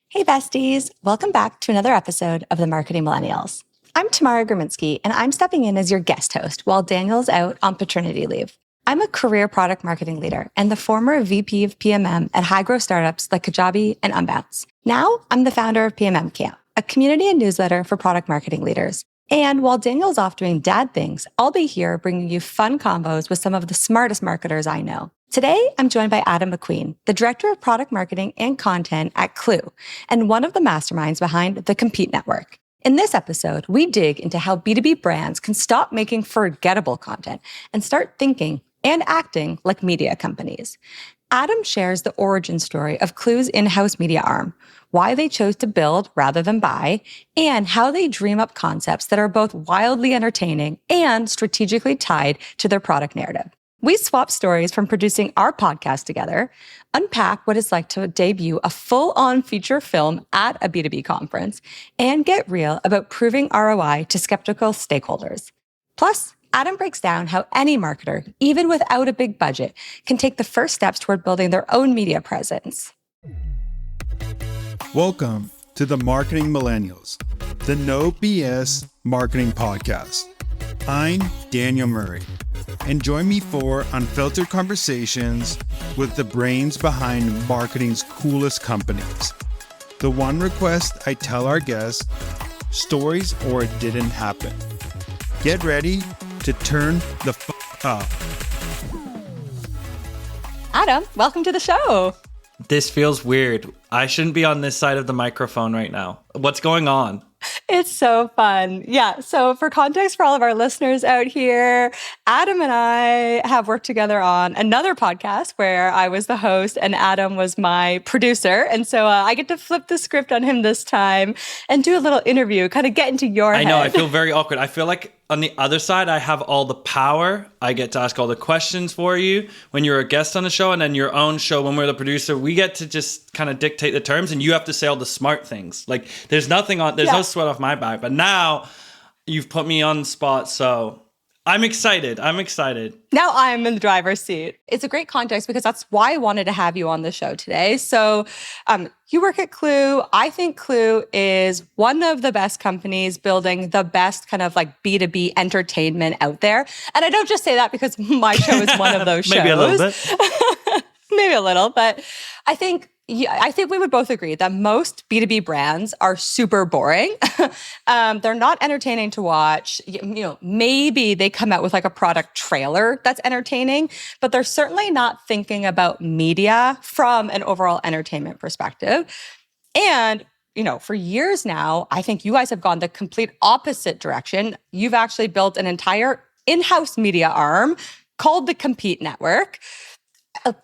Hey besties, welcome back to another episode of the Marketing Millennials. I'm Tamara Graminsky, and I'm stepping in as your guest host while Daniel's out on paternity leave. I'm a career product marketing leader and the former VP of PMM at high-growth startups like Kajabi and Unbounce. Now, I'm the founder of PMM Camp, a community and newsletter for product marketing leaders. And while Daniel's off doing dad things, I'll be here bringing you fun combos with some of the smartest marketers I know. Today, I'm joined by Adam McQueen, the Director of Product Marketing and Content at Klue, and one of the masterminds behind the Compete Network. In this episode, we dig into how B2B brands can stop making forgettable content and start thinking and acting like media companies. Adam shares the origin story of Klue's in-house media arm, why they chose to build rather than buy, and how they dream up concepts that are both wildly entertaining and strategically tied to their product narrative. We swap stories from producing our podcast together, unpack what it's like to debut a full-on feature film at a B2B conference, and get real about proving ROI to skeptical stakeholders. Plus, Adam breaks down how any marketer, even without a big budget, can take the first steps toward building their own media presence. Welcome to the Marketing Millennials, the No BS Marketing Podcast. I'm Daniel Murray, and join me for unfiltered conversations with the brains behind marketing's coolest companies. The one request I tell our guests, stories or it didn't happen. Get ready to turn the up. Adam, welcome to the show. This feels weird. I shouldn't be on this side of the microphone right now. What's going on? It's so fun. Yeah. So for context for all of our listeners out here, Adam and I have worked together on another podcast where I was the host and Adam was my producer. And so I get to flip the script on him this time and do a little interview, kind of get into your head. I know. I feel very awkward. I feel like on the other side, I have all the power. I get to ask all the questions for you when you're a guest on the show, and then your own show when we're the producer, we get to just kind of dictate the terms and you have to say all the smart things. Like there's no sweat off my back, but now you've put me on the spot. So I'm excited. Now I'm in the driver's seat. It's a great context because that's why I wanted to have you on the show today. So you work at Klue. I think Klue is one of the best companies building the best kind of like B2B entertainment out there. And I don't just say that because my show is one of those shows. Maybe a little bit. Maybe a little, but I think we would both agree that most B2B brands are super boring. They're not entertaining to watch. Maybe they come out with like a product trailer that's entertaining, but they're certainly not thinking about media from an overall entertainment perspective. And for years now, I think you guys have gone the complete opposite direction. You've actually built an entire in-house media arm called the Compete Network.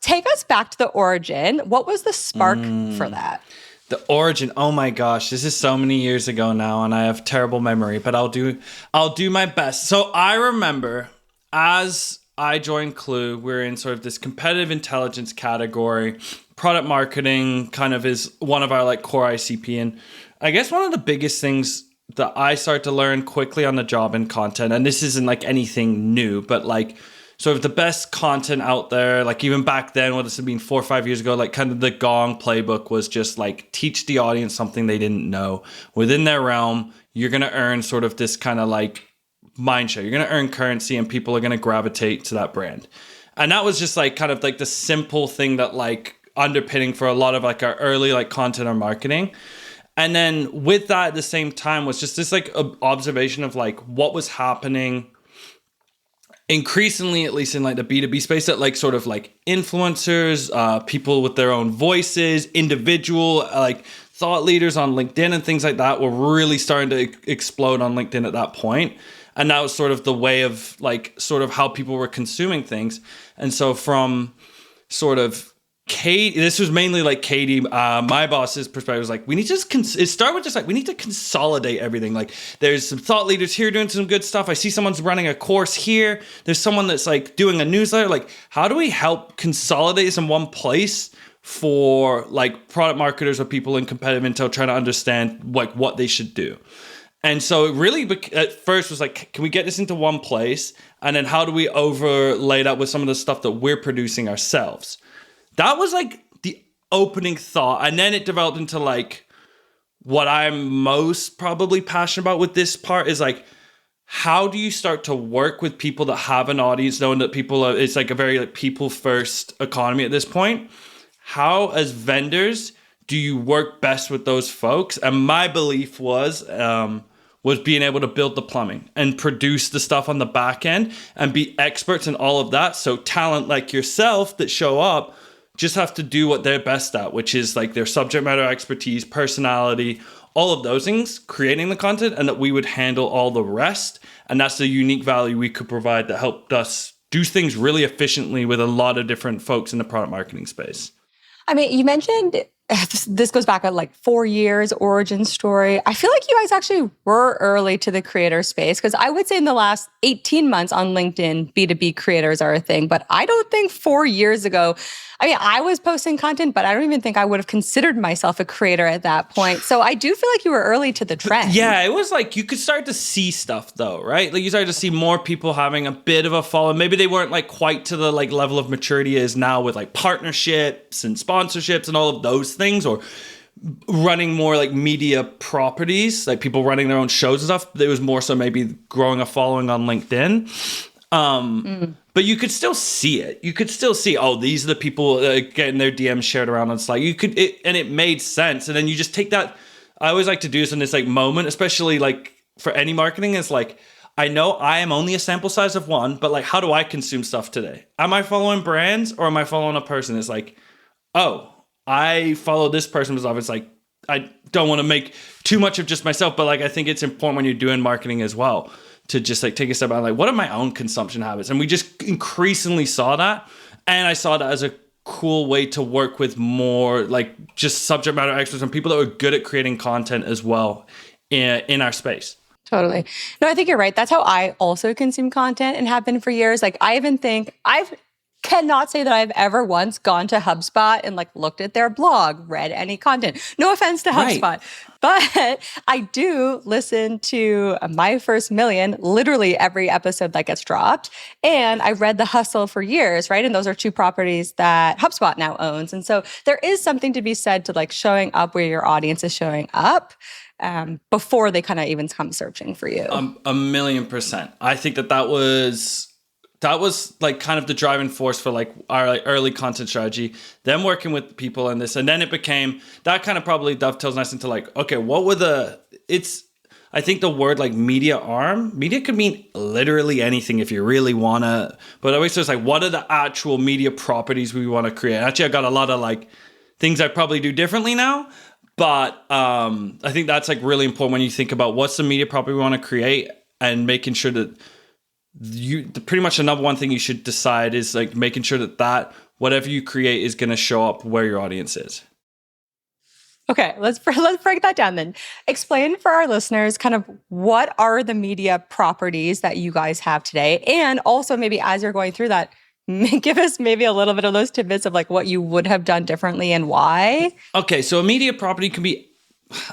Take us back to the origin. What was the spark for that? The origin. Oh my gosh, this is so many years ago now, and I have terrible memory. But I'll do my best. So I remember as I joined Klue, we're in sort of this competitive intelligence category. Product marketing kind of is one of our like core ICP, and I guess one of the biggest things that I start to learn quickly on the job in content, and this isn't like anything new, but like sort of the best content out there, like even back then, what this had been 4 or 5 years ago, like kind of the Gong playbook was just like teach the audience something they didn't know. Within their realm, you're going to earn sort of this kind of like mind share. You're going to earn currency and people are going to gravitate to that brand. And that was just like kind of like the simple thing that like underpinning for a lot of like our early like content or marketing. And then with that at the same time was just this like observation of like what was happening increasingly, at least in like the B2B space, that like sort of like influencers, people with their own voices, individual like thought leaders on LinkedIn and things like that were really starting to explode on LinkedIn at that point. And that was sort of the way of like sort of how people were consuming things. And so from sort of Katie, this was mainly like Katie, my boss's perspective was like, we need to we need to consolidate everything. Like there's some thought leaders here doing some good stuff. I see someone's running a course here. There's someone that's like doing a newsletter. Like how do we help consolidate this in one place for like product marketers or people in competitive intel trying to understand like what they should do? And so it really at first was like, can we get this into one place? And then how do we overlay that with some of the stuff that we're producing ourselves? That was like the opening thought. And then it developed into like, what I'm most probably passionate about with this part is like, how do you start to work with people that have an audience, knowing that it's like a very like people first economy at this point? How, as vendors, do you work best with those folks? And my belief was being able to build the plumbing and produce the stuff on the back end and be experts in all of that. So talent like yourself that show up just have to do what they're best at, which is like their subject matter expertise, personality, all of those things, creating the content, and that we would handle all the rest. And that's the unique value we could provide that helped us do things really efficiently with a lot of different folks in the product marketing space. I mean, you mentioned this goes back at like 4 years origin story. I feel like you guys actually were early to the creator space, because I would say in the last 18 months on LinkedIn, B2B creators are a thing. But I don't think 4 years ago, I mean, I was posting content, but I don't even think I would have considered myself a creator at that point. So I do feel like you were early to the trend. Yeah, it was like you could start to see stuff though, right? Like you started to see more people having a bit of a following. Maybe they weren't like quite to the like level of maturity is now with like partnerships and sponsorships and all of those things, or running more like media properties, like people running their own shows and stuff. It was more so maybe growing a following on LinkedIn. But you could still see it. You could still see, oh, these are the people getting their DMs shared around on Slack. And it made sense. And then you just take that. I always like to do this in this like moment, especially like for any marketing, is like, I know I am only a sample size of one, but like, how do I consume stuff today? Am I following brands or am I following a person? It's like, oh, I follow this person because it's like, I don't want to make too much of just myself, but like, I think it's important when you're doing marketing as well to just like take a step back, like what are my own consumption habits? And we just increasingly saw that. And I saw that as a cool way to work with more like just subject matter experts and people that were good at creating content as well in our space. Totally. No, I think you're right. That's how I also consume content and have been for years. Like I even think cannot say that I've ever once gone to HubSpot and like looked at their blog, read any content. No offense to HubSpot, right. But I do listen to My First Million, literally every episode that gets dropped. And I read The Hustle for years, right? And those are two properties that HubSpot now owns. And so there is something to be said to like showing up where your audience is showing up before they kind of even come searching for you. 1,000,000%. I think that was like kind of the driving force for like our like early content strategy, them working with people in this. And then it became, that kind of probably dovetails nice into like, okay, I think the word like media could mean literally anything if you really want to, but always just like, what are the actual media properties we want to create? Actually, I got a lot of like things I probably do differently now, but I think that's like really important when you think about what's the media property we want to create and making sure that pretty much the number one thing you should decide is like making sure that whatever you create is going to show up where your audience is. Okay, let's break that down then. Explain for our listeners kind of what are the media properties that you guys have today, and also maybe as you're going through that, give us maybe a little bit of those tidbits of like what you would have done differently and why. Okay, so a media property can be,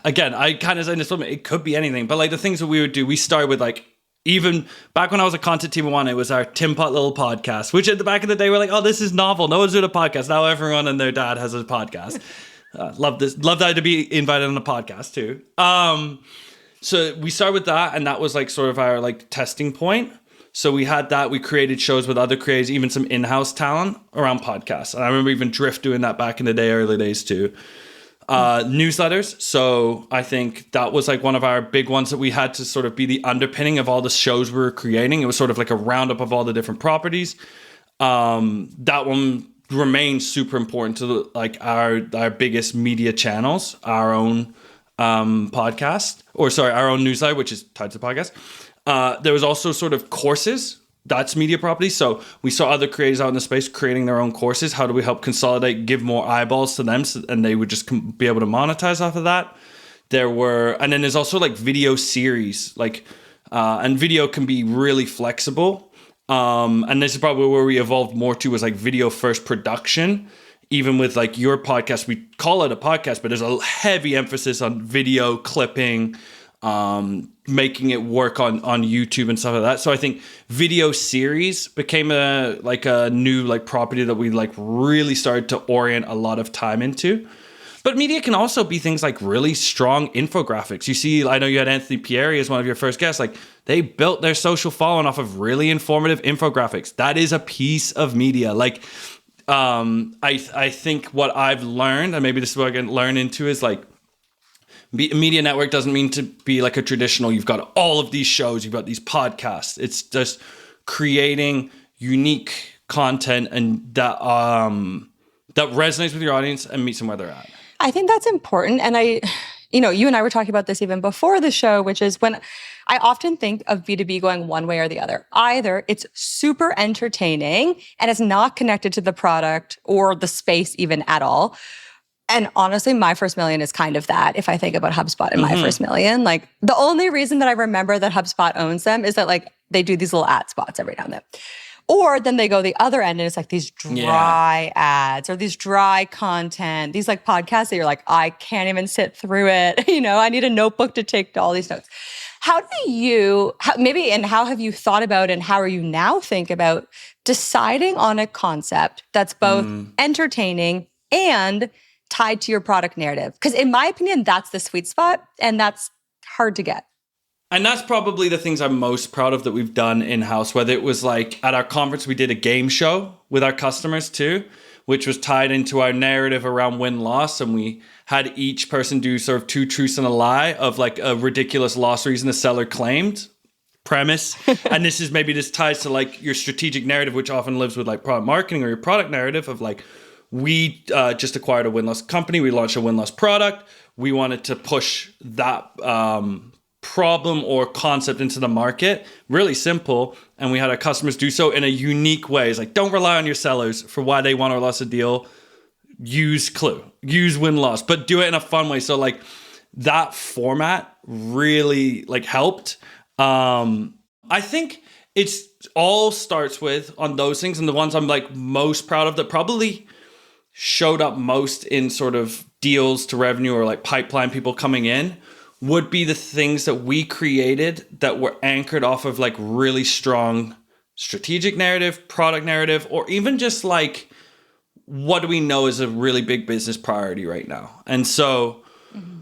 again, I kind of said this, it could be anything, but like the things that we would do, we start with like, even back when I was a content team one, it was our Tim Pot Little podcast, which at the back of the day, we're like, oh, this is novel. No one's doing a podcast. Now everyone and their dad has a podcast. Love this. Love that to be invited on a podcast too. So we started with that, and that was like sort of our like testing point. So we had that. We created shows with other creators, even some in-house talent around podcasts. And I remember even Drift doing that back in the day, early days too. Newsletters. So I think that was like one of our big ones that we had to sort of be the underpinning of all the shows we were creating. It was sort of like a roundup of all the different properties. That one remains super important to like our biggest media channels, our own podcast, our own newsletter, which is tied to the podcast. There was also sort of courses. That's media property. So we saw other creators out in the space creating their own courses. How do we help consolidate, give more eyeballs to them, and they would just be able to monetize off of that? And then there's also like video series, like, and video can be really flexible. And this is probably where we evolved more to, was like video first production. Even with like your podcast, we call it a podcast, but there's a heavy emphasis on video clipping, making it work on YouTube and stuff like that. So I think video series became a new like property that we like really started to orient a lot of time into. But media can also be things like really strong infographics. You see, I know you had Anthony Pieri as one of your first guests. Like, they built their social following off of really informative infographics. That is a piece of media. Like, I think what I've learned, and maybe this is what I can learn into, is like, media network doesn't mean to be like a traditional, you've got all of these shows, you've got these podcasts. It's just creating unique content and that resonates with your audience and meets them where they're at. I think that's important. And you and I were talking about this even before the show, which is when I often think of B2B going one way or the other. Either it's super entertaining and it's not connected to the product or the space even at all. And honestly, my first million is kind of that. If I think about HubSpot and my first million, like the only reason that I remember that HubSpot owns them is that like they do these little ad spots every now and then. Or then they go the other end and it's like these dry ads or these dry content, these like podcasts that you're like, I can't even sit through it. I need a notebook to take all these notes. How have you thought about and how are you now think about deciding on a concept that's both entertaining and tied to your product narrative? Because in my opinion, that's the sweet spot and that's hard to get. And that's probably the things I'm most proud of that we've done in-house, whether it was like at our conference, we did a game show with our customers too, which was tied into our narrative around win-loss. And we had each person do sort of 2 truths and a lie of like a ridiculous loss reason the seller claimed premise. And this ties to like your strategic narrative, which often lives with like product marketing or your product narrative of like, we just acquired a win-loss company. We launched a win-loss product. We wanted to push that problem or concept into the market. Really simple. And we had our customers do so in a unique way. It's like, don't rely on your sellers for why they won or lost a deal. Use Klue. Use win-loss. But do it in a fun way. So like that format really like helped. I think it's all starts with on those things, and the ones I'm like most proud of that probably showed up most in sort of deals to revenue or like pipeline people coming in would be the things that we created that were anchored off of like really strong strategic narrative, product narrative, or even just like, what do we know is a really big business priority right now? And so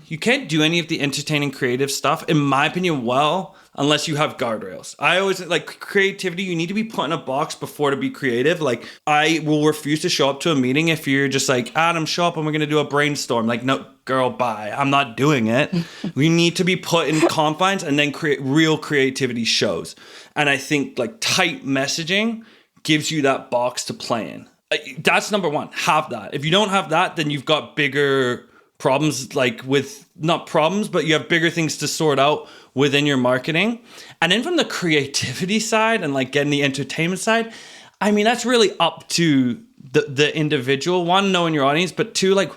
you can't do any of the entertaining creative stuff, in my opinion, well, unless you have guardrails. I always like creativity. You need to be put in a box before to be creative. Like I will refuse to show up to a meeting if you're just like, Adam, show up and we're going to do a brainstorm. Like, no, girl, bye. I'm not doing it. We need to be put in confines and then create real creativity shows. And I think like tight messaging gives you that box to play in. That's number one. Have that. If you don't have that, then you've got bigger problems, like with not problems, but you have bigger things to sort out within your marketing. And then from the creativity side and like getting the entertainment side, I mean, that's really up to the individual. One, knowing your audience, but two, like,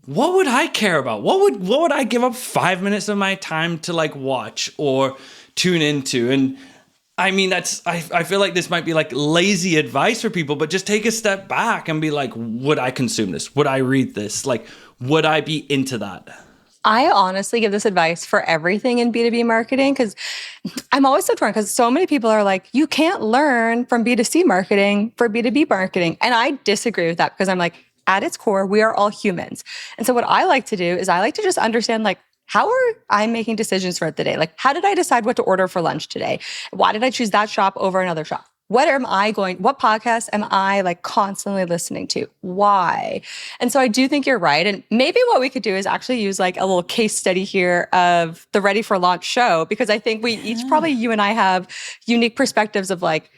what would I care about? What would I give up 5 minutes of my time to like watch or tune into? And I mean, I feel like this might be like lazy advice for people, but just take a step back and be like, would I consume this? Would I read this? Like, would I be into that? I honestly give this advice for everything in B2B marketing because I'm always so torn because so many people are like, you can't learn from B2C marketing for B2B marketing. And I disagree with that because I'm like, at its core, we are all humans. And so what I like to do is I like to just understand like, how are I making decisions throughout the day? Like, how did I decide what to order for lunch today? Why did I choose that shop over another shop? What podcasts am I like constantly listening to? Why? And so I do think you're right. And maybe what we could do is actually use like a little case study here of the Ready for Launch show, because I think we each, probably you and I, have unique perspectives of like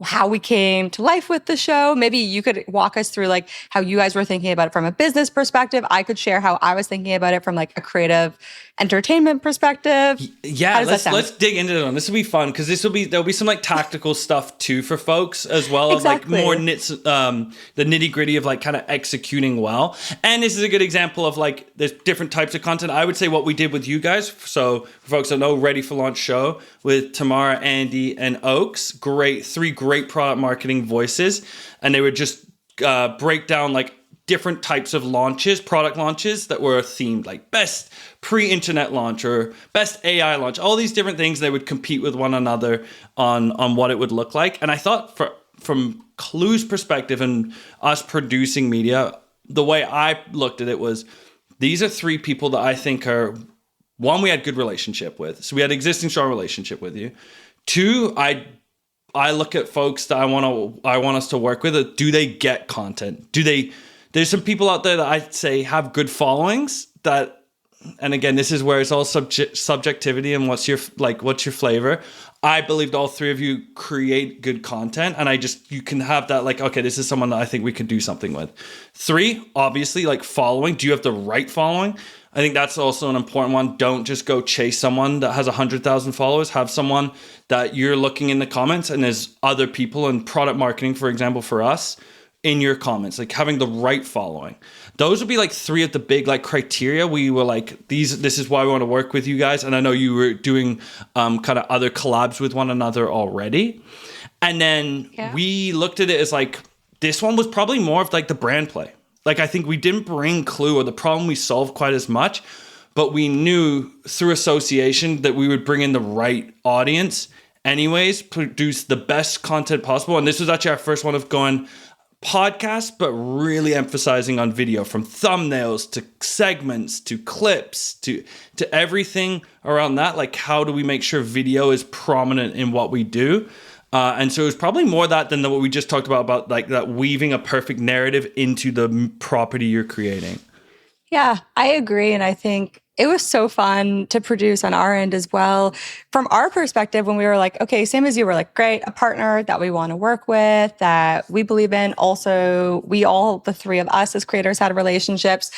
how we came to life with the show. Maybe you could walk us through like how you guys were thinking about it from a business perspective. I could share how I was thinking about it from like a creative entertainment perspective. Yeah, let's dig into it. This will be fun because there'll be some like tactical stuff too for folks as well as like more the nitty gritty of like kind of executing well. And this is a good example of like there's different types of content. I would say what we did with you guys. So for folks that know, Ready for Launch show with Tamara, Andy, and Oaks. Three great product marketing voices, and they would just break down like different types of product launches that were themed, like best pre-internet launch or best AI launch, all these different things. They would compete with one another on what it would look like. And I thought from Klue's perspective and us producing media, the way I looked at it was, these are 3 people that I think are, one, we had good relationship with. So we had existing strong relationship with you. 2, I look at folks that I want us to work with. Do they get content? There's some people out there that I'd say have good followings that, and again, this is where it's all subjectivity and what's your flavor. I believed all 3 of you create good content, and you can have that, like, okay, this is someone that I think we can do something with. 3, obviously, like following. Do you have the right following? I think that's also an important one. Don't just go chase someone that has 100,000 followers. Have someone that you're looking in the comments and there's other people in product marketing, for example, for us, in your comments, like having the right following. Those would be like 3 of the big like criteria. We were like, this is why we want to work with you guys. And I know you were doing kind of other collabs with one another already. And then we looked at it as like, this one was probably more of like the brand play. Like, I think we didn't bring Klue or the problem we solved quite as much, but we knew through association that we would bring in the right audience anyways, produce the best content possible. And this was actually our first one of going podcast, but really emphasizing on video, from thumbnails to segments to clips to everything around that. Like, how do we make sure video is prominent in what we do? And so it was probably more that than what we just talked about like that weaving a perfect narrative into the property you're creating. Yeah, I agree. And I think it was so fun to produce on our end as well. From our perspective, when we were like, okay, same as you, were like, great, a partner that we want to work with, that we believe in. Also, the 3 of us as creators had relationships.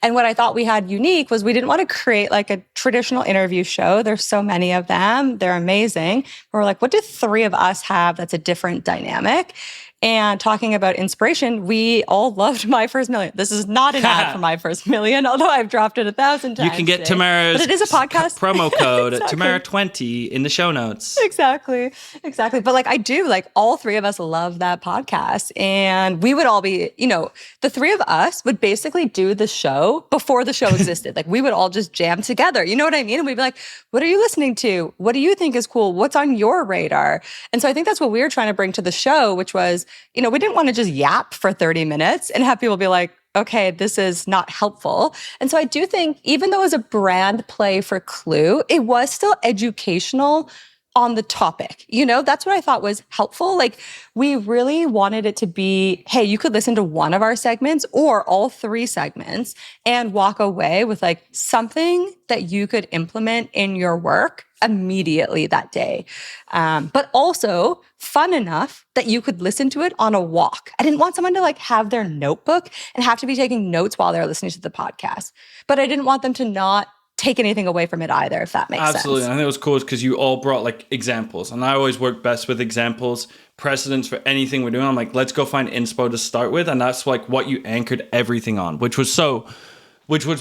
And what I thought we had unique was we didn't want to create like a traditional interview show. There's so many of them. They're amazing. We're like, what do 3 of us have that's a different dynamic? And talking about inspiration, we all loved My First Million. This is not an ad for My First Million, although I've dropped it 1,000 times. You can get Tamara's but it is a podcast promo code at Tamara20 in the show notes. Exactly. But like, I do, like, all 3 of us love that podcast. And we would all be, the 3 of us would basically do the show before the show existed. Like, we would all just jam together. You know what I mean? And we'd be like, what are you listening to? What do you think is cool? What's on your radar? And so I think that's what we were trying to bring to the show, which was, we didn't want to just yap for 30 minutes and have people be like, okay, this is not helpful. And so I do think, even though it was a brand play for Klue, it was still educational on the topic. That's what I thought was helpful. Like, we really wanted it to be, hey, you could listen to one of our segments or all 3 segments and walk away with like something that you could implement in your work immediately that day. But also fun enough that you could listen to it on a walk. I didn't want someone to like have their notebook and have to be taking notes while they're listening to the podcast. But I didn't want them to not take anything away from it either, if that makes sense. Absolutely. I think it was cool because you all brought like examples, and I always work best with examples, precedents for anything we're doing. I'm like, let's go find inspo to start with. And that's like what you anchored everything on, which was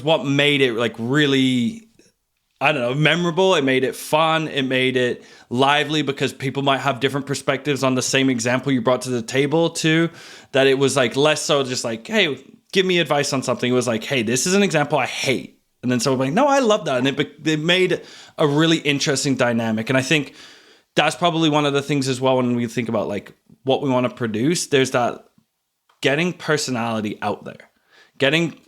what made it like really, I don't know, memorable. It made it fun. It made it lively because people might have different perspectives on the same example you brought to the table too, that it was like less so just like, hey, give me advice on something. It was like, hey, this is an example I hate. And then someone like, no, I love that. And it made a really interesting dynamic. And I think that's probably one of the things as well when we think about like what we want to produce. There's that getting personality out there,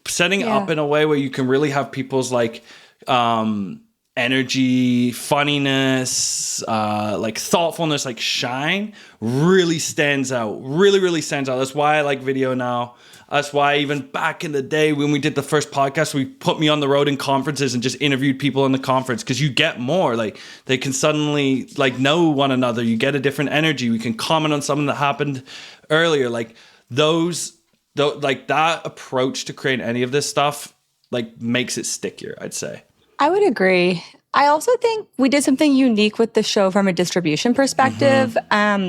setting up in a way where you can really have people's like energy, funniness, like thoughtfulness, like shine really stands out. Really stands out. That's why I like video now. That's why even back in the day when we did the first podcast, we put me on the road in conferences and just interviewed people in the conference, because you get more, like they can suddenly like know one another. You get a different energy. We can comment on something that happened earlier. Like like that approach to create any of this stuff like makes it stickier, I'd say. I would agree. I also think we did something unique with the show from a distribution perspective,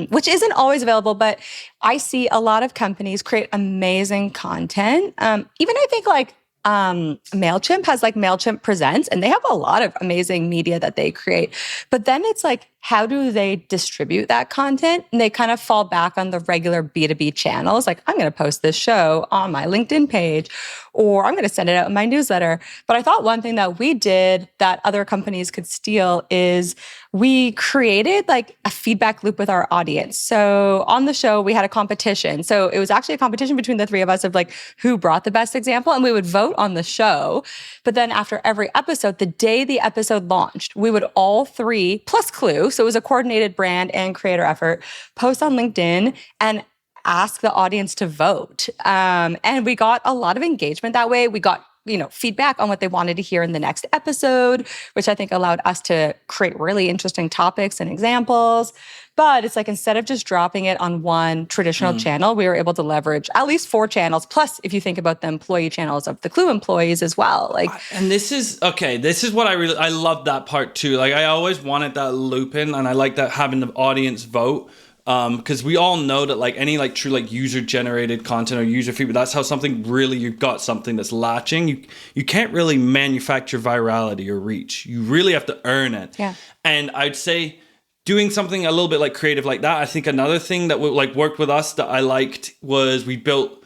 which isn't always available, but I see a lot of companies create amazing content. Even I think like MailChimp has like MailChimp Presents, and they have a lot of amazing media that they create. But then it's like how do they distribute that content? And they kind of fall back on the regular B2B channels. Like, I'm going to post this show on my LinkedIn page, or I'm going to send it out in my newsletter. But I thought one thing that we did that other companies could steal is we created like a feedback loop with our audience. So on the show, we had a competition. So it was actually a competition between the three of us of like who brought the best example, and we would vote on the show. But then after every episode, the day the episode launched, we would all three, plus Klue, so it was a coordinated brand and creator effort, post on LinkedIn and ask the audience to vote. And we got a lot of engagement that way. We got feedback on what they wanted to hear in the next episode, which I think allowed us to create really interesting topics and examples. But it's like, instead of just dropping it on one traditional channel, we were able to leverage at least 4 channels. Plus, if you think about the employee channels of the Klue employees as well. And this is what I love that part too. Like, I always wanted that loop in, and I like that having the audience vote. Because we all know that like any like true like user generated content or user feedback, that's how something really, you've got something that's latching. You can't really manufacture virality or reach. You really have to earn it. Yeah. And I'd say doing something a little bit like creative like that. I think another thing that like worked with us that I liked was we built,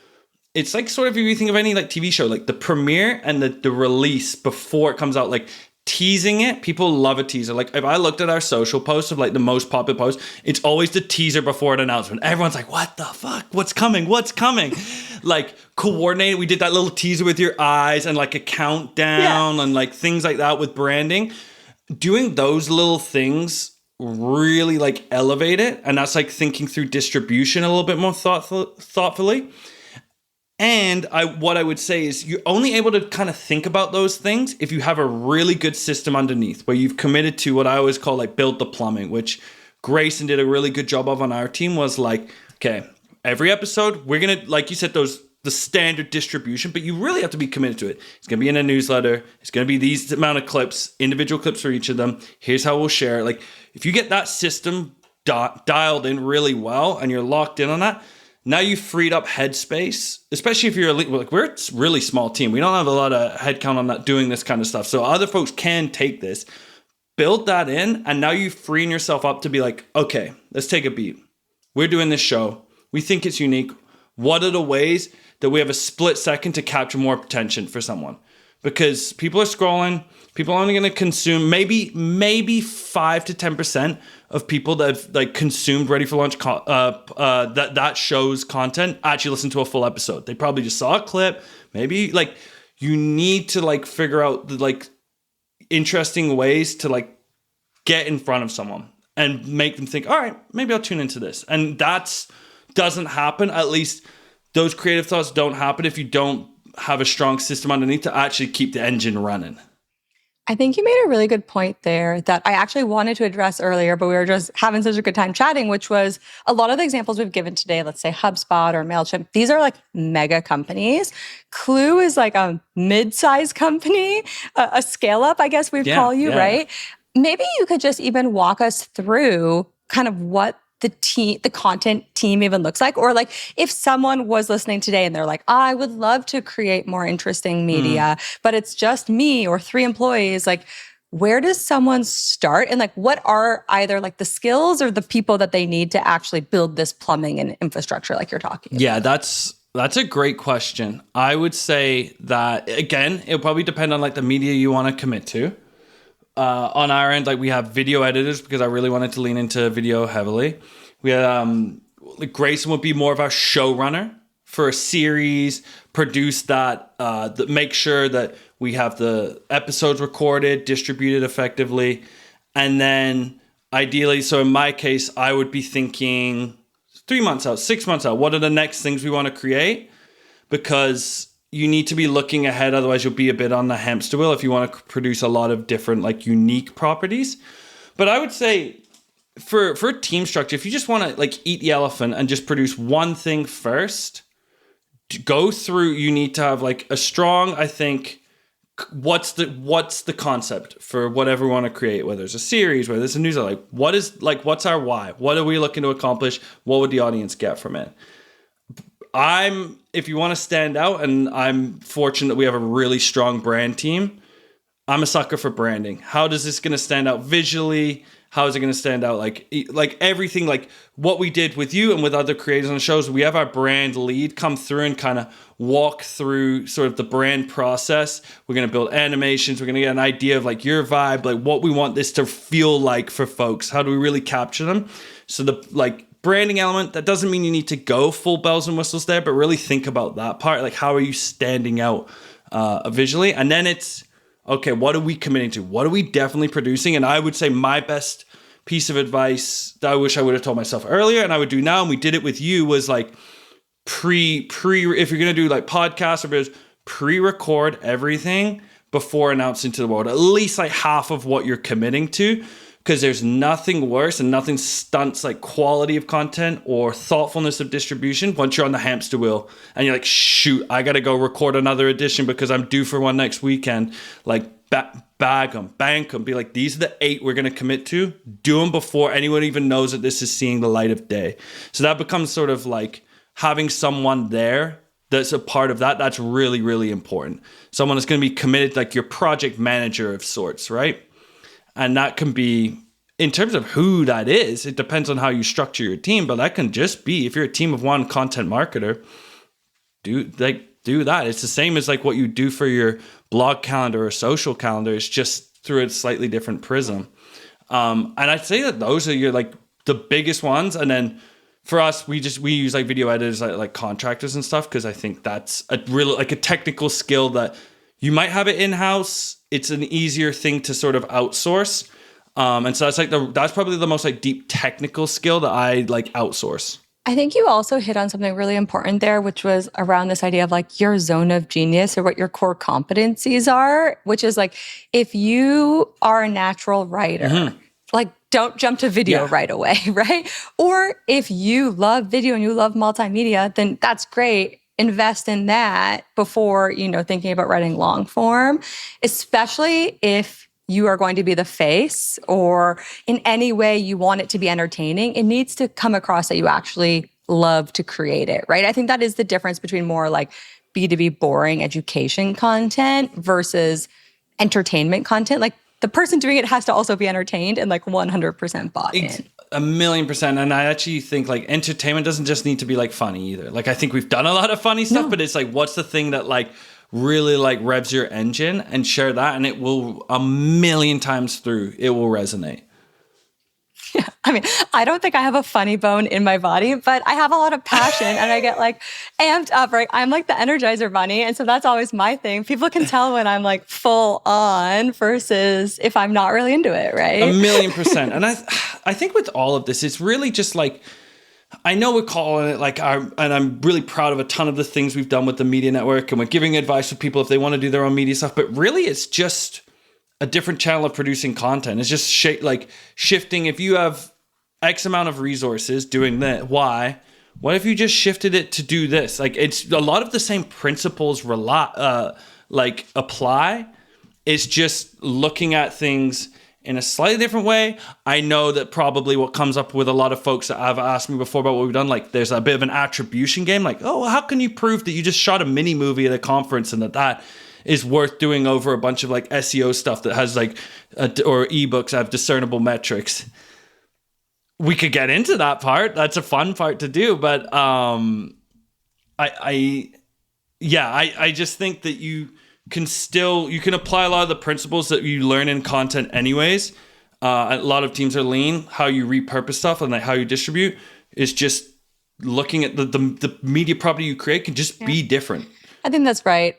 it's like sort of, if you think of any like TV show, like the premiere and the release before it comes out, like teasing it. People love a teaser. Like, if I looked at our social posts of like the most popular posts, it's always the teaser before an announcement. Everyone's like, what the fuck? What's coming? Like, coordinated. We did that little teaser with your eyes and like a countdown and like things like that with branding. Doing those little things really like elevate it. And that's like thinking through distribution a little bit more thoughtfully. And what I would say is you're only able to kind of think about those things if you have a really good system underneath, where you've committed to what I always call like build the plumbing, which Grayson did a really good job of on our team. Was like, okay, every episode we're gonna, like you said, the standard distribution, but you really have to be committed to it. It's gonna be in a newsletter. It's gonna be these amount of clips, individual clips for each of them. Here's how we'll share it. Like, if you get that system dialed in really well and you're locked in on that, now you've freed up headspace, especially if you're we're a really small team. We don't have a lot of headcount on that doing this kind of stuff. So other folks can take this, build that in, and now you're freeing yourself up to be like, okay, let's take a beat. We're doing this show. We think it's unique. What are the ways that we have a split second to capture more attention for someone? Because people are scrolling. People are only going to consume maybe 5 to 10% of people that have like consumed Ready for Launch that show's content actually listen to a full episode. They probably just saw a clip. Maybe like you need to like figure out the like interesting ways to like get in front of someone and make them think, all right, maybe I'll tune into this. And that doesn't happen. At least those creative thoughts don't happen if you don't have a strong system underneath to actually keep the engine running. I think you made a really good point there that I actually wanted to address earlier, but we were just having such a good time chatting, which was a lot of the examples we've given today, let's say HubSpot or MailChimp, these are like mega companies. Klue is like a mid-sized company, a scale-up, I guess we'd call you, right? Maybe you could just even walk us through kind of what the content team even looks like, or like if someone was listening today and they're like, I would love to create more interesting media, but it's just me or 3 employees. Like, where does someone start? And like, what are either like the skills or the people that they need to actually build this plumbing and infrastructure like you're talking about? Yeah, that's a great question. I would say that, again, it'll probably depend on like the media you want to commit to. On our end, like we have video editors because I really wanted to lean into video heavily. We like Grayson would be more of our showrunner for a series, produce that, make sure that we have the episodes recorded, distributed effectively. And then ideally, so in my case, I would be thinking 3 months out, 6 months out, what are the next things we want to create? Because you need to be looking ahead, otherwise you'll be a bit on the hamster wheel if you want to produce a lot of different like unique properties. But I would say for team structure, if you just want to like eat the elephant and just produce one thing first, to go through, you need to have like a strong, I think, what's the concept for whatever we want to create, whether it's a series, whether it's a newsletter, what's our why? What are we looking to accomplish? What would the audience get from it? If you want to stand out, and I'm fortunate that we have a really strong brand team, I'm a sucker for branding. How does this going to stand out visually? How is it going to stand out? Like everything, like what we did with you and with other creators on the shows, we have our brand lead come through and kind of walk through sort of the brand process. We're going to build animations. We're going to get an idea of like your vibe, like what we want this to feel like for folks. How do we really capture them? So the like branding element, that doesn't mean you need to go full bells and whistles there, but really think about that part. Like, how are you standing out visually? And then it's, okay, what are we committing to? What are we definitely producing? And I would say my best piece of advice that I wish I would have told myself earlier, and I would do now, and we did it with you, was like if you're going to do like podcasts or videos, pre-record everything before announcing to the world, at least like half of what you're committing to, because there's nothing worse and nothing stunts like quality of content or thoughtfulness of distribution once you're on the hamster wheel and you're like, shoot, I got to go record another edition because I'm due for one next weekend. Like bag them, bank them, be like, these are the 8 we're going to commit to. Do them before anyone even knows that this is seeing the light of day. So that becomes sort of like having someone there that's a part of that. That's really, really important. Someone that's going to be committed, like your project manager of sorts, right? And that can be, in terms of who that is, it depends on how you structure your team, but that can just be, if you're a team of one content marketer, do that. It's the same as like what you do for your blog calendar or social calendar. It's just through a slightly different prism. And I'd say that those are your like the biggest ones. And then for us, we use like video editors, like contractors and stuff, because I think that's a real like a technical skill that you might have it in-house. It's an easier thing to sort of outsource. And so that's probably the most like deep technical skill that I like outsource. I think you also hit on something really important there, which was around this idea of like your zone of genius or what your core competencies are, which is like, if you are a natural writer, like don't jump to video right away, right? Or if you love video and you love multimedia, then that's great. Invest in that before, thinking about writing long form, especially if you are going to be the face or in any way you want it to be entertaining. It needs to come across that you actually love to create it, right? I think that is the difference between more like B2B boring education content versus entertainment content. Like the person doing it has to also be entertained and like 100% bought in. 1,000,000%. And I actually think like entertainment doesn't just need to be like funny either. Like I think we've done a lot of funny stuff, but it's like, what's the thing that like really like revs your engine, and share that, and it will 1,000,000 times through, it will resonate. Yeah. I mean, I don't think I have a funny bone in my body, but I have a lot of passion and I get like amped up, right? I'm like the Energizer Bunny. And so that's always my thing. People can tell when I'm like full on versus if I'm not really into it, right? 1,000,000%. And I think with all of this, it's really just like, I know we're calling it like and I'm really proud of a ton of the things we've done with the media network, and we're giving advice to people if they want to do their own media stuff, but really it's just a different channel of producing content. It's just shifting. If you have X amount of resources doing that, what if you just shifted it to do this? Like it's a lot of the same principles apply. It's just looking at things in a slightly different way. I know that probably what comes up with a lot of folks that have asked me before about what we've done, like there's a bit of an attribution game. Like, oh, how can you prove that you just shot a mini movie at a conference and that is worth doing over a bunch of like SEO stuff that has like, or ebooks have discernible metrics? We could get into that part. That's a fun part to do. But I just think that you can apply a lot of the principles that you learn in content anyways. A lot of teams are lean. How you repurpose stuff and like how you distribute is just looking at the media property you create can just be different. I think that's right.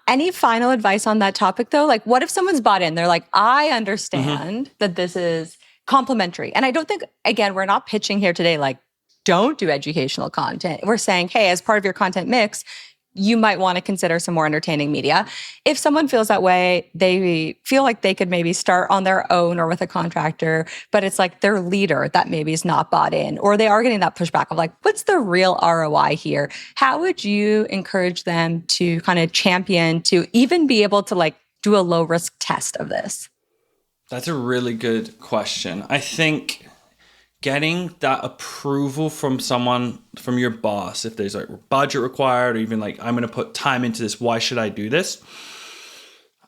Any final advice on that topic though? Like what if someone's bought in? They're like, I understand that this is complementary. And I don't think, again, we're not pitching here today like, don't do educational content. We're saying, hey, as part of your content mix, you might want to consider some more entertaining media. If someone feels that way, they feel like they could maybe start on their own or with a contractor, but it's like their leader that maybe is not bought in, or they are getting that pushback of like, what's the real ROI here? How would you encourage them to kind of champion to even be able to like do a low risk test of this? That's a really good question. I think getting that approval from someone, from your boss, if there's like budget required, or even like, I'm going to put time into this, why should I do this?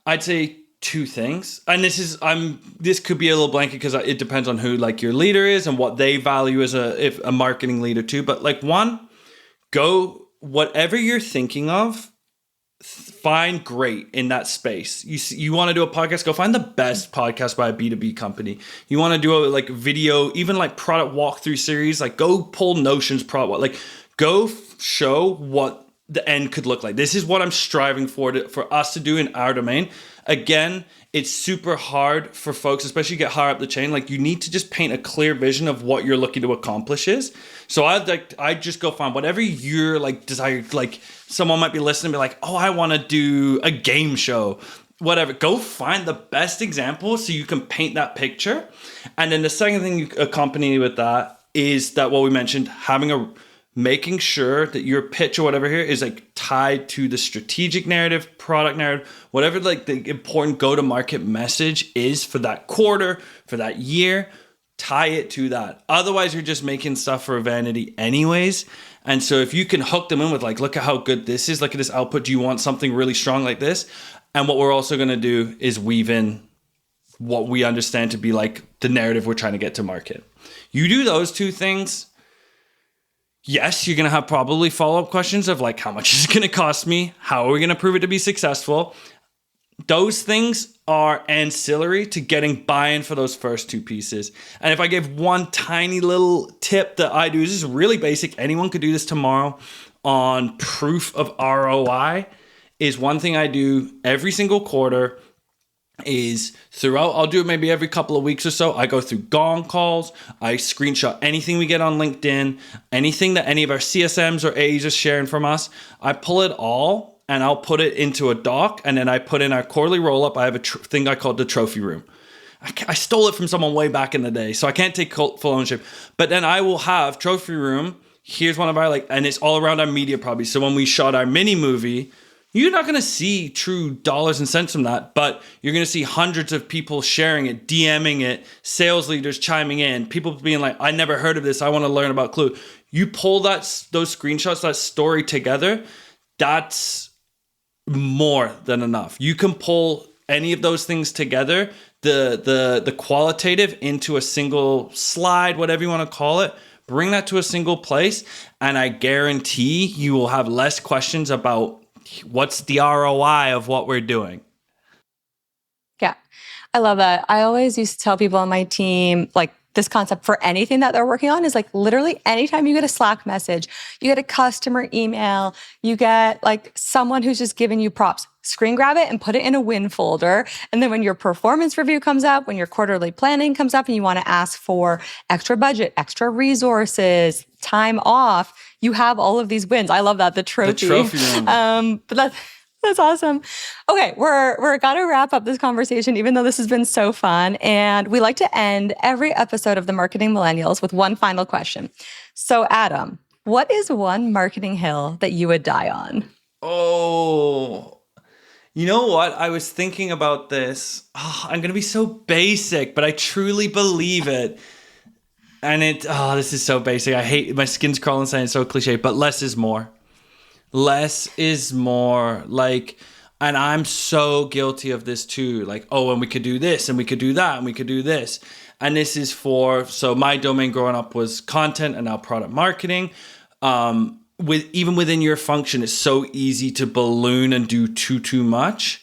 I'd say two things, and this could be a little blanket because it depends on who like your leader is and what they value as a marketing leader too. But like, one, go whatever you're thinking of, find great in that space. You want to do a podcast, go find the best podcast by a B2B company. You want to do a like video, even like product walkthrough series, like go pull Notion's product, like go show what the end could look like. This is what I'm striving for us to do in our domain. Again, it's super hard for folks, especially get higher up the chain. Like, you need to just paint a clear vision of what you're looking to accomplish is. So I just go find whatever your like desire. Like, someone might be listening and be like, oh, I want to do a game show, whatever. Go find the best example so you can paint that picture. And then the second thing you accompany with that is that what we mentioned, making sure that your pitch or whatever here is like tied to the strategic narrative, product narrative, whatever like the important go-to-market message is for that quarter, for that year, tie it to that. Otherwise, you're just making stuff for vanity anyways. And so if you can hook them in with like, look at how good this is, look at this output. Do you want something really strong like this? And what we're also going to do is weave in what we understand to be like the narrative we're trying to get to market. You do those two things. Yes, you're going to have probably follow-up questions of like, how much is it going to cost me? How are we going to prove it to be successful? Those things are ancillary to getting buy-in for those first two pieces. And if I give one tiny little tip that I do, this is really basic. Anyone could do this tomorrow on proof of ROI, is one thing I do every single quarter is throughout, I'll do it maybe every couple of weeks or so. I go through gong calls. I screenshot anything we get on LinkedIn, anything that any of our CSMs or A's are sharing from us. I pull it all and I'll put it into a doc, and then I put in our quarterly roll-up. I have a thing I call the trophy room. I stole it from someone way back in the day, so I can't take full ownership. But then I will have trophy room. Here's one of our and it's all around our media properties. So when we shot our mini movie, you're not going to see true dollars and cents from that, but you're going to see hundreds of people sharing it, DMing it, sales leaders chiming in, people being like, I never heard of this. I want to learn about Klue. You pull those screenshots, that story together, that's more than enough. You can pull any of those things together, the qualitative into a single slide, whatever you want to call it, bring that to a single place, and I guarantee you will have less questions about what's the ROI of what we're doing. Yeah, I love that. I always used to tell people on my team, like, this concept for anything that they're working on is like literally anytime you get a Slack message, you get a customer email, you get like someone who's just giving you props, screen grab it and put it in a win folder. And then when your performance review comes up, when your quarterly planning comes up and you want to ask for extra budget, extra resources, time off, you have all of these wins. I love that. The trophy room. But that's awesome. Okay, we're gonna wrap up this conversation, even though this has been so fun. And we like to end every episode of the Marketing Millennials with one final question. So, Adam, what is one marketing hill that you would die on? Oh, you know what? I was thinking about this. Oh, I'm gonna be so basic, but I truly believe it. And this is so basic. I hate, my skin's crawling saying it's so cliche, but less is more. Less is more. Like, and I'm so guilty of this too. Like, oh, and we could do this and we could do that and we could do this. And this is so my domain growing up was content and now product marketing. Even within your function, it's so easy to balloon and do too much.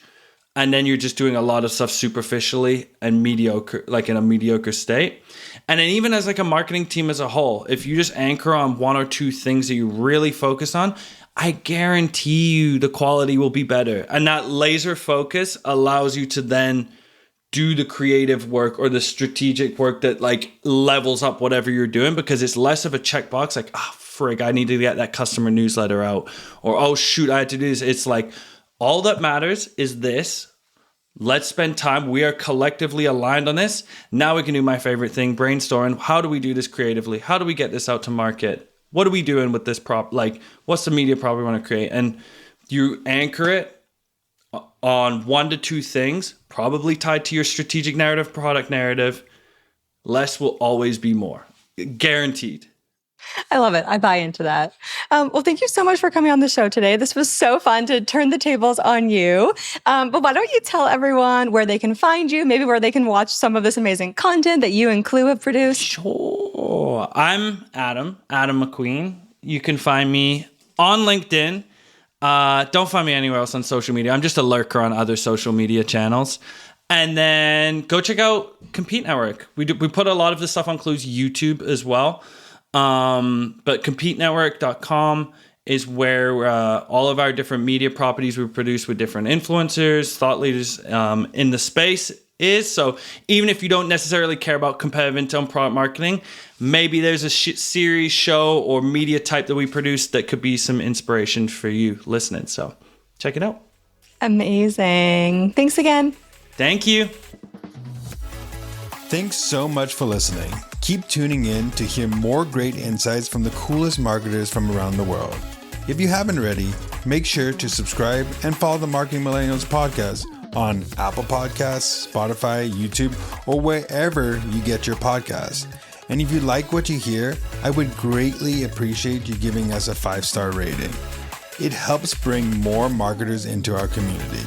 And then you're just doing a lot of stuff superficially and mediocre, like in a mediocre state. And then even as like a marketing team as a whole, if you just anchor on one or two things that you really focus on, I guarantee you the quality will be better. And that laser focus allows you to then do the creative work or the strategic work that like levels up whatever you're doing, because it's less of a checkbox like, frig, I need to get that customer newsletter out, or, oh shoot, I had to do this. It's like, all that matters is this. Let's spend time. We are collectively aligned on this. Now we can do my favorite thing, brainstorming. How do we do this creatively? How do we get this out to market? What are we doing with this prop? Like, what's the media prop we want to create? And you anchor it on 1 to 2 things, probably tied to your strategic narrative, product narrative. Less will always be more. Guaranteed. I love it. I buy into that. Well, thank you so much for coming on the show today. This was so fun to turn the tables on you. But why don't you tell everyone where they can find you, maybe where they can watch some of this amazing content that you and Klue have produced? Sure. I'm Adam McQueen. You can find me on LinkedIn. Don't find me anywhere else on social media. I'm just a lurker on other social media channels. And then go check out Compete Network. We put a lot of this stuff on Klue's YouTube as well. But competenetwork.com is where all of our different media properties we produce with different influencers, thought leaders in the space is. So even if you don't necessarily care about competitive intel and product marketing, maybe there's a series, show, or media type that we produce that could be some inspiration for you listening. So check it out. Amazing. Thanks again. Thank you. Thanks so much for listening. Keep tuning in to hear more great insights from the coolest marketers from around the world. If you haven't already, make sure to subscribe and follow the Marketing Millennials podcast on Apple Podcasts, Spotify, YouTube, or wherever you get your podcasts. And if you like what you hear, I would greatly appreciate you giving us a 5-star rating. It helps bring more marketers into our community.